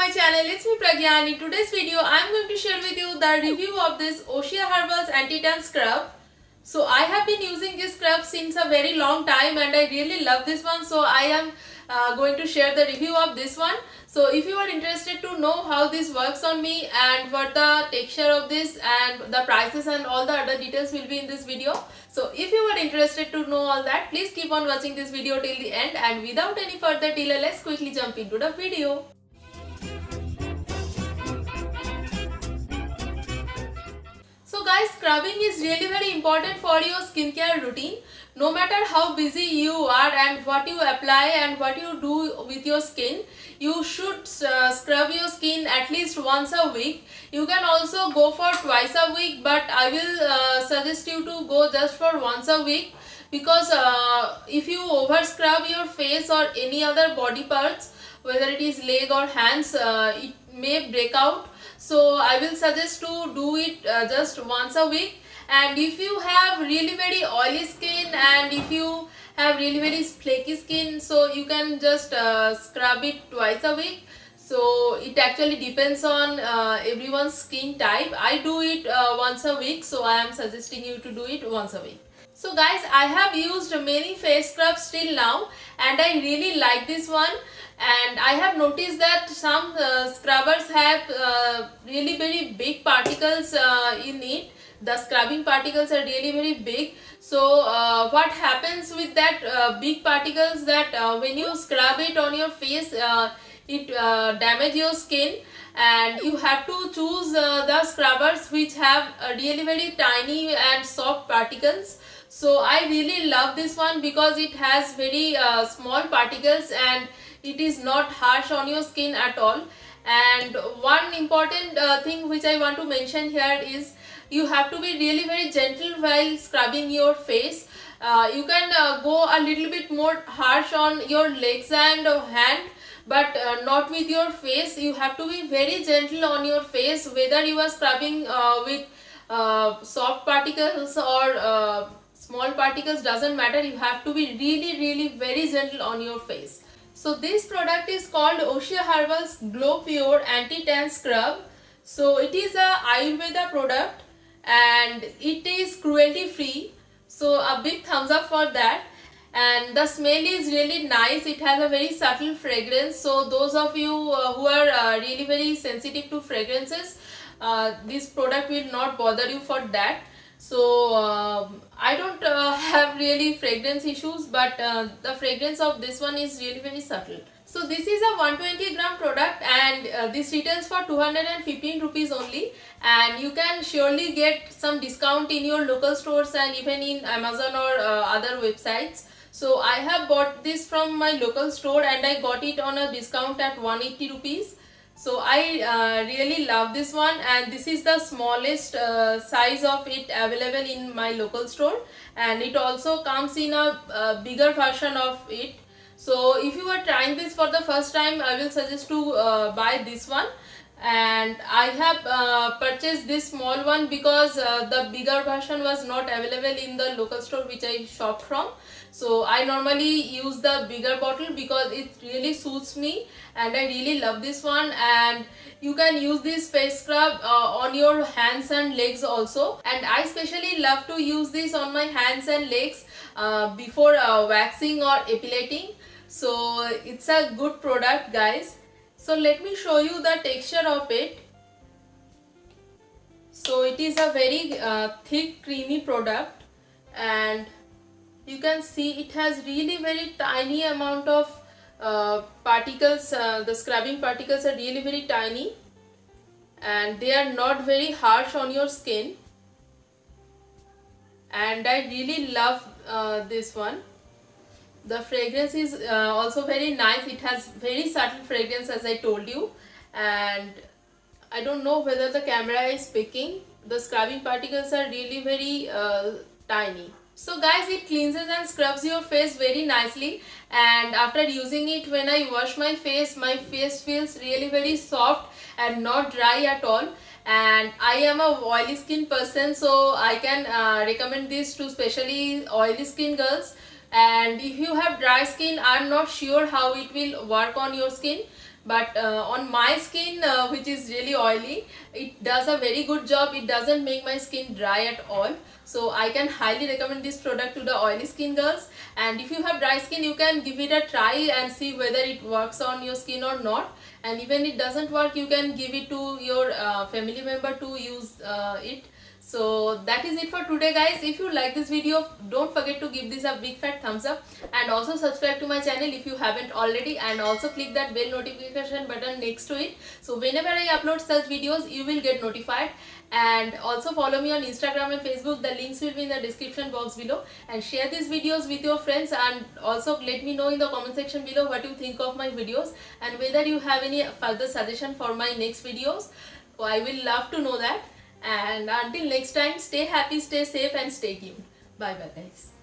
my channel, it's me Pragya. In today's video, I'm going to share with you the review of this Osea Herbals Anti-Tan Scrub. So I have been using this scrub since a very long time and I really love this one. So I am going to share the review of this one. So if you are interested to know how this works on me and what the texture of this and the prices and all the other details will be in this video. So if you are interested to know all that, please keep on watching this video till the end, and without any further delay, let's quickly jump into the video. So guys, scrubbing is really very important for your skincare routine. No matter how busy you are and what you apply and what you do with your skin, you should scrub your skin at least once a week. You can also go for twice a week, but I will suggest you to go just for once a week, because if you over scrub your face or any other body parts, whether it is leg or hands, it may break out. So I will suggest to do it just once a week. And if you have really very oily skin and if you have really very flaky skin, so you can just scrub it twice a week. So it actually depends on everyone's skin type. I do it once a week, so I am suggesting you to do it once a week. So guys, I have used many face scrubs till now and I really like this one. And I have noticed that some scrubbers have really very big particles in it. The scrubbing particles are really very big. So what happens with that big particles, that when you scrub it on your face, it damages your skin, and you have to choose the scrubbers which have really very tiny and soft particles. So I really love this one because it has very small particles and it is not harsh on your skin at all. And one important thing which I want to mention here is you have to be really very gentle while scrubbing your face. You can go a little bit more harsh on your legs and hand, but not with your face. You have to be very gentle on your face, whether you are scrubbing with soft particles or small particles, doesn't matter. You have to be really very gentle on your face. So this product is called Osea Herbals Glow Pure Anti-Tan Scrub. So it is a Ayurveda product and it is cruelty free. So a big thumbs up for that. And the smell is really nice. It has a very subtle fragrance. So those of you who are really very sensitive to fragrances, this product will not bother you for that. So I don't have really fragrance issues, but the fragrance of this one is really very subtle. So this is a 120 gram product and this retails for 215 rupees only, and you can surely get some discount in your local stores and even in Amazon or other websites. So I have bought this from my local store and I got it on a discount at 180 rupees. So I really love this one, and this is the smallest size of it available in my local store, and it also comes in a bigger version of it. So if you are trying this for the first time, I will suggest to buy this one. And I have purchased this small one because the bigger version was not available in the local store which I shopped from. So I normally use the bigger bottle because it really suits me and I really love this one. And you can use this face scrub on your hands and legs also, and I especially love to use this on my hands and legs before waxing or epilating. So it's a good product, guys. So let me show you the texture of it. So it is a very thick creamy product, and you can see it has really very tiny amount of particles. The scrubbing particles are really very tiny and they are not very harsh on your skin, and I really love this one. The fragrance is also very nice. It has very subtle fragrance, as I told you, and I don't know whether the camera is picking. The scrubbing particles are really very tiny. So guys, it cleanses and scrubs your face very nicely, and after using it, when I wash my face feels really very soft and not dry at all. And I am a oily skin person, so I can recommend this to especially oily skin girls. And if you have dry skin, I'm not sure how it will work on your skin, but on my skin, which is really oily, it does a very good job. It doesn't make my skin dry at all. So I can highly recommend this product to the oily skin girls. And if you have dry skin, you can give it a try and see whether it works on your skin or not. And even it doesn't work, you can give it to your family member to use it. So that is it for today, guys. If you like this video, don't forget to give this a big fat thumbs up, and also subscribe to my channel if you haven't already, and also click that bell notification button next to it, so whenever I upload such videos you will get notified. And also follow me on Instagram and Facebook. The links will be in the description box below. And share these videos with your friends, and also let me know in the comment section below what you think of my videos and whether you have any further suggestion for my next videos. So I will love to know that. And until next time, stay happy, stay safe, and stay tuned. Bye bye, guys.